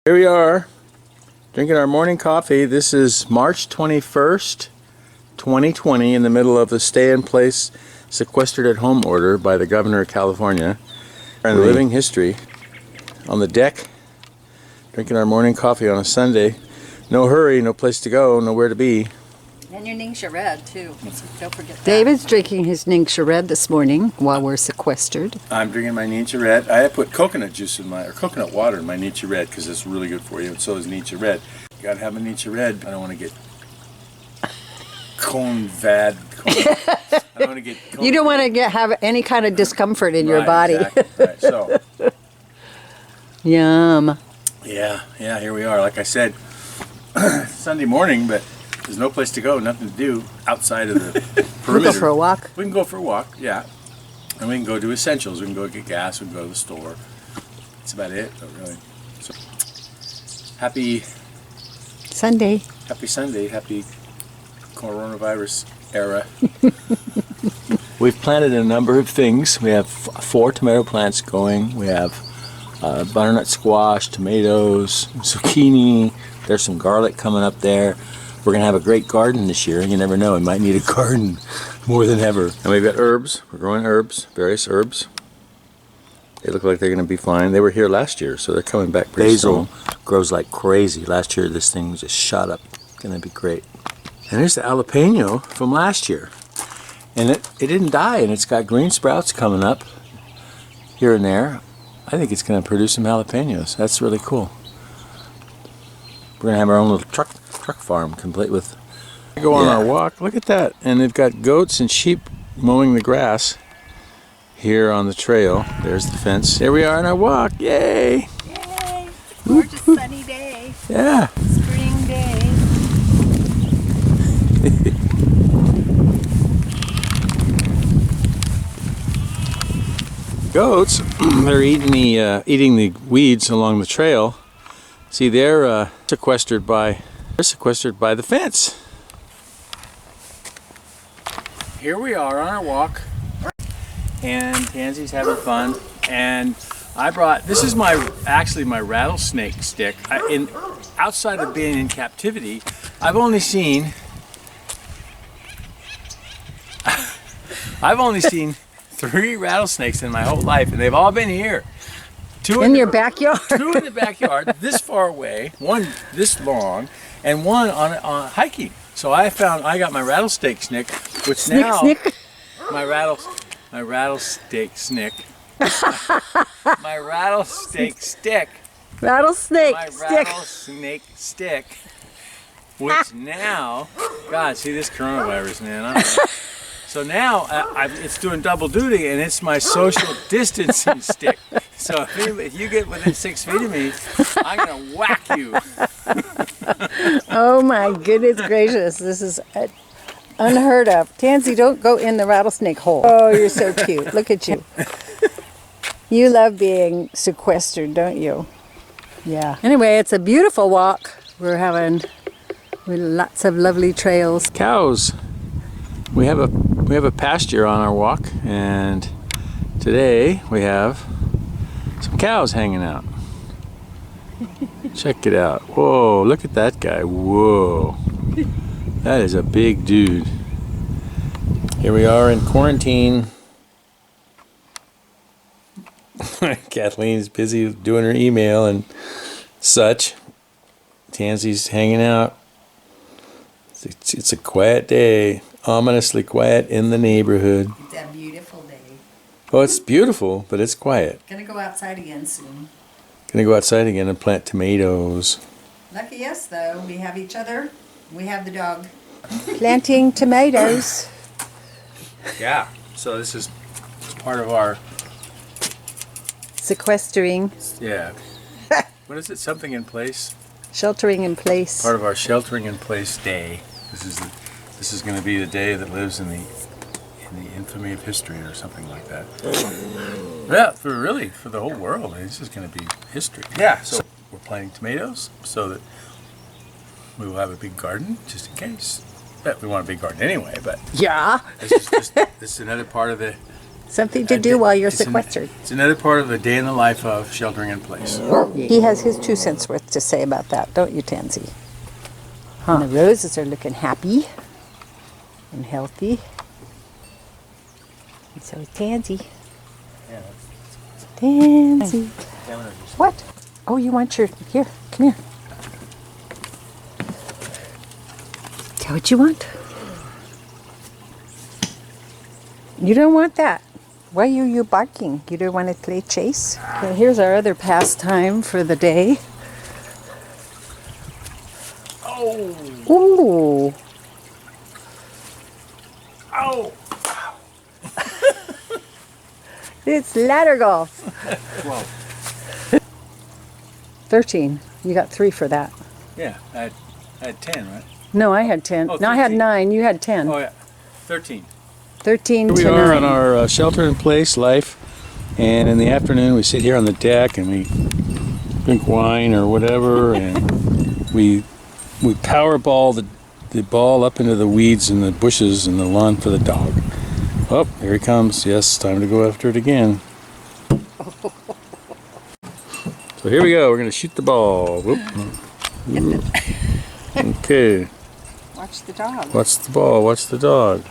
Here we are, drinking our morning coffee. This is March 21st, 2020, in the middle of the stay-in-place, sequestered-at-home order by the governor of California. And living history on the deck, drinking our morning coffee on a Sunday. No hurry, no place to go, nowhere to be. And your ningxia red, too. Don't forget that. David's drinking his ningxia red this morning while we're sequestered. I'm drinking my ningxia red. I put coconut juice in my, or coconut water in my ningxia red because it's really good for you, and so is ningxia red. You gotta have a ningxia red. I don't want to get I don't want to get You don't want to have any kind of discomfort in your body. Exactly. Right, so. Yum. Yeah, here we are. Like I said, Sunday morning, but there's no place to go, nothing to do outside of the perimeter. We'll go for a walk. We can go for a walk, yeah. And we can go do essentials. We can go get gas, we can go to the store. That's about it, though, really. So, happy Sunday. Happy Sunday, happy coronavirus era. We've planted a number of things. We have 4 tomato plants going. We have butternut squash, tomatoes, zucchini. There's some garlic coming up there. We're going to have a great garden this year. You never know, we might need a garden more than ever. And we've got herbs. We're growing herbs, various herbs. They look like they're going to be fine. They were here last year, so they're coming back pretty soon. Basil grows like crazy. Last year this thing just shot up. It's going to be great. And here's the jalapeno from last year. And it didn't die, and it's got green sprouts coming up here and there. I think it's going to produce some jalapenos. That's really cool. We're going to have our own little truck farm complete with... Go on our walk. Look at that. And they've got goats and sheep mowing the grass here on the trail. There's the fence. Here we are on our walk. Yay! Yay! Gorgeous sunny day. Yeah. Spring day. Goats, they're eating the weeds along the trail. See, they're sequestered by the fence. Here we are on our walk, and Tansy's having fun. And I brought, this is actually my rattlesnake stick. Outside of being in captivity, I've only seen 3 rattlesnakes in my whole life, and they've all been here. 2 In your backyard. 2 in the backyard, this far away, 1 this long, and 1 on hiking. So I got my rattlesnake snick, which now Snick. my rattlesnake snick, my rattlesnake stick, Rattlesnake my stick. rattlesnake stick, which now, God, see this coronavirus, man. So now it's doing double duty, and it's my social distancing stick. So if you get within 6 feet of me, I'm gonna whack you. Oh my goodness gracious. This is unheard of. Tansy, don't go in the rattlesnake hole. Oh, you're so cute. Look at you. You love being sequestered, don't you? Yeah. Anyway, it's a beautiful walk. We're having lots of lovely trails. Cows. We have a pasture on our walk, and today we have some cows hanging out. Check it out. Whoa, look at that guy. Whoa. That is a big dude. Here we are in quarantine. Kathleen's busy doing her email and such. Tansy's hanging out. It's a quiet day. Ominously quiet in the neighborhood. It's a beautiful day. Oh, it's beautiful, but it's quiet. Gonna go outside again soon. Gonna go outside again and plant tomatoes. Lucky us, though. We have each other. We have the dog. Planting tomatoes. Yeah. So this is part of our... Sequestering. Yeah. What is it? Something in place? Sheltering in place. Part of our sheltering in place day. This is going to be the day that lives in the infamy of history or something like that. Yeah, for the whole world. This is going to be history. Yeah. So we're planting tomatoes so that we will have a big garden, just in case. But we want a big garden anyway. But yeah. this is another part of the Something to do while you're sequestered. It's another part of the day in the life of sheltering in place. He has his 2 cents worth to say about that, don't you, Tansy? And the roses are looking happy and healthy. And so is Tansy. Tansy. What? Oh, you want your... Here, come here. Is that what you want? You don't want that. Why are you barking? You don't want to play chase? Okay, here's our other pastime for the day. Oh! Ooh. Ow! It's ladder golf. 12. 13. You got 3 for that. Yeah, I had 10, right? No, I had 10. Oh, No, I had 13. 9. You had 10. Oh, yeah. 13. 13 Here to we 9. are on our shelter-in-place life, and in the afternoon we sit here on the deck and we drink wine or whatever, and we powerball the ball up into the weeds and the bushes and the lawn for the dog. Oh, here he comes. Yes, time to go after it again. So here we go. We're going to shoot the ball. Whoop. Okay. Watch the dog. Watch the ball. Watch the dog.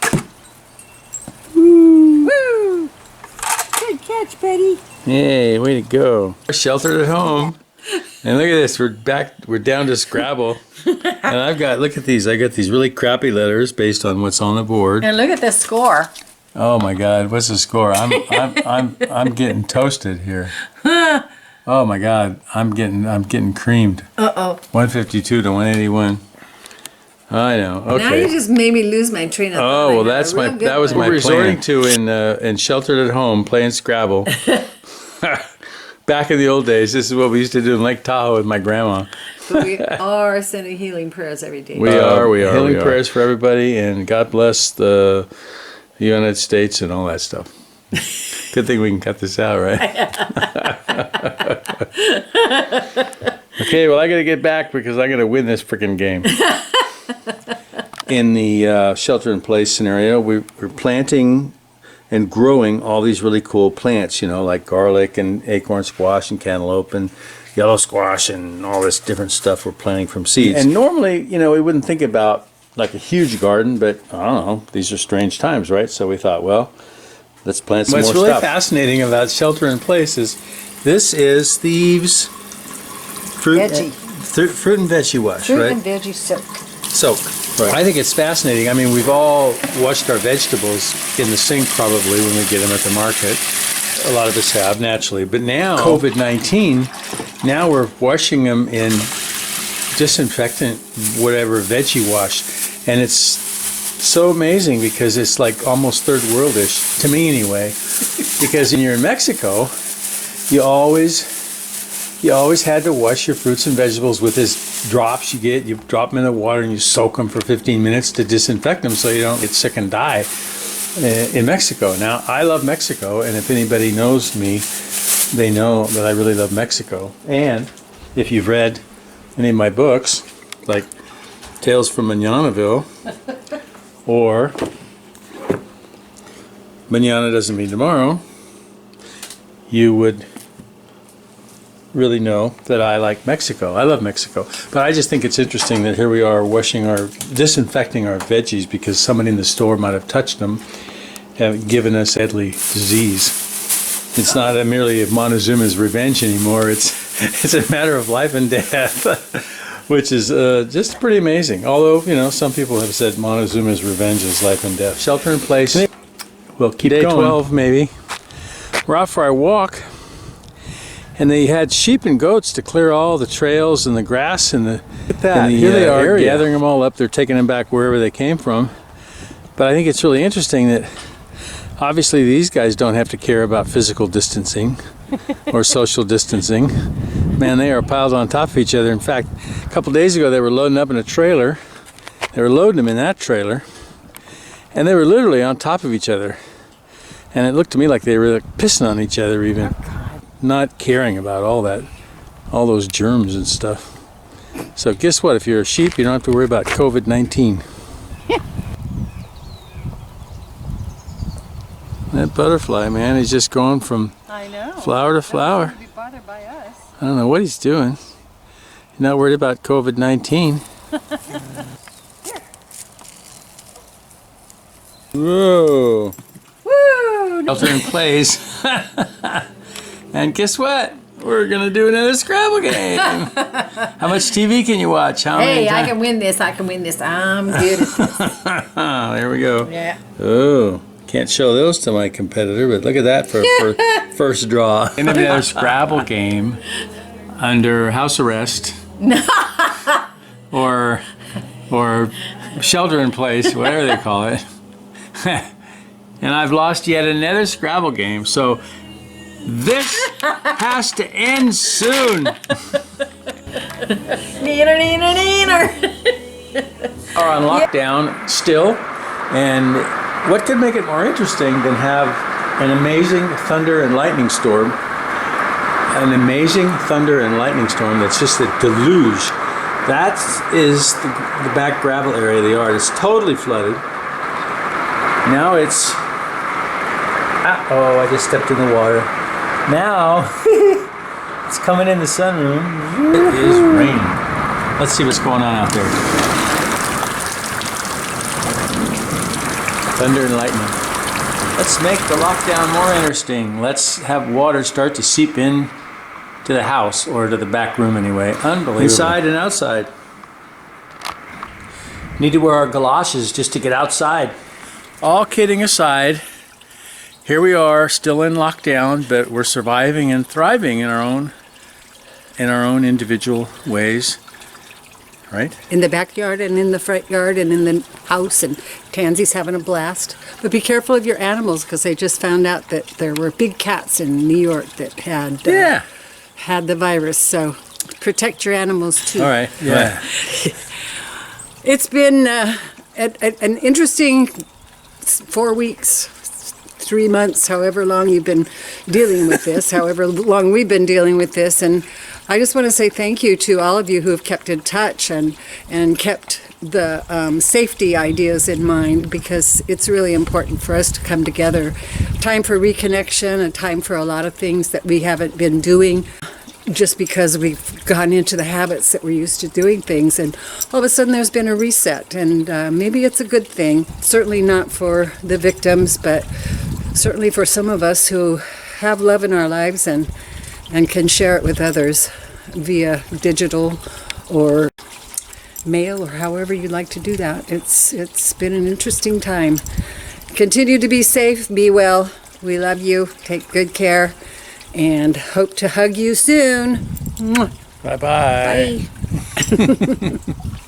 Woo! Good catch, Betty. Yay, way to go. We're sheltered at home. And look at this, we're down to Scrabble. And I've got, look at these, I got these really crappy letters based on what's on the board. And look at the score. Oh my God, what's the score? I'm getting toasted here. Oh my God, I'm getting creamed. 152 to 181. I know. Okay. Now you just made me lose my train of thought. Oh well, I had that a real good was one. my resorting to in sheltered at home playing Scrabble. Back in the old days, this is what we used to do in Lake Tahoe with my grandma. But we are sending healing prayers every day. We are. Healing prayers for everybody, and God bless the United States and all that stuff. Good thing we can cut this out, right? Okay, well, I got to get back because I got to win this freaking game. In the shelter-in-place scenario, we're planting and growing all these really cool plants, you know, like garlic and acorn squash and cantaloupe and yellow squash and all this different stuff we're planting from seeds. And normally, you know, we wouldn't think about like a huge garden, but I don't know, these are strange times, right? So we thought, well, let's plant some more stuff. What's really fascinating about shelter-in-place is this is Thieves fruit and veggie wash, Fruit right? and veggie soak. Soak. Right. I think it's fascinating. I mean, we've all washed our vegetables in the sink probably when we get them at the market. A lot of us have, naturally. But now, COVID-19, now we're washing them in disinfectant, whatever, veggie wash. And it's so amazing because it's like almost third worldish, to me anyway. Because when you're in Mexico, you always had to wash your fruits and vegetables with this drops you get. You drop them in the water and you soak them for 15 minutes to disinfect them so you don't get sick and die in Mexico. Now, I love Mexico, and if anybody knows me, they know that I really love Mexico. And if you've read any of my books, like Tales from Mananaville, or Manana Doesn't Mean Tomorrow, you would really know that I like Mexico. I love Mexico. But I just think it's interesting that here we are disinfecting our veggies because somebody in the store might have touched them and given us deadly disease. It's not merely Montezuma's revenge anymore. It's a matter of life and death, which is just pretty amazing. Although, you know, some people have said Montezuma's revenge is life and death. Shelter in place. We'll keep Day going. 12 maybe. We're out for our walk. And they had sheep and goats to clear all the trails and the grass and the here they are area. Gathering them all up. They're taking them back wherever they came from. But I think it's really interesting that obviously these guys don't have to care about physical distancing or social distancing. Man, they are piled on top of each other. In fact, a couple days ago they were loading up in a trailer. They were loading them in that trailer. And they were literally on top of each other. And it looked to me like they were pissing on each other even. Not caring about all those germs and stuff. So guess what? If you're a sheep, you don't have to worry about COVID-19. That butterfly, man, he's just going from I know. flower to flower. Doesn't seem to be bothered by us. I don't know what he's doing. He's not worried about COVID-19. Whoa. Woo! Shelter in place. And guess what? We're gonna do another Scrabble game. How much TV can you watch? How many Hey, I times? can win this. I can win this. I'm good at this. There we go. Yeah. Oh, can't show those to my competitor, but look at that for first draw. Gonna be another Scrabble game under house arrest, or shelter in place, whatever they call it. And I've lost yet another Scrabble game, so this has to end soon. Neener, neener, neener. Are on lockdown still, and what could make it more interesting than have an amazing thunder and lightning storm? An amazing thunder and lightning storm that's just a deluge. That is the back gravel area of the yard. It's totally flooded. Now it's... Uh-oh, I just stepped in the water. Now, it's coming in the sunroom. It is raining. Let's see what's going on out there. Thunder and lightning. Let's make the lockdown more interesting. Let's have water start to seep in to the house, or to the back room anyway. Unbelievable. Inside and outside. Need to wear our galoshes just to get outside. All kidding aside, here we are, still in lockdown, but we're surviving and thriving in our own individual ways, right? In the backyard and in the front yard and in the house, and Tansy's having a blast. But be careful of your animals, because I just found out that there were big cats in New York that had had the virus. So protect your animals too. All right. Yeah. It's been an interesting 4 weeks, 3 months, however long you've been dealing with this, however long we've been dealing with this. And I just want to say thank you to all of you who have kept in touch and kept the safety ideas in mind, because it's really important for us to come together. Time for reconnection, a time for a lot of things that we haven't been doing, just because we've gone into the habits that we're used to doing things, and all of a sudden there's been a reset, and maybe it's a good thing. Certainly not for the victims, but certainly for some of us who have love in our lives and can share it with others via digital or mail, or however you'd like to do that. It's been an interesting time. Continue to be safe, be well. We love you. Take good care, and hope to hug you soon. Mwah. Bye-bye. Bye.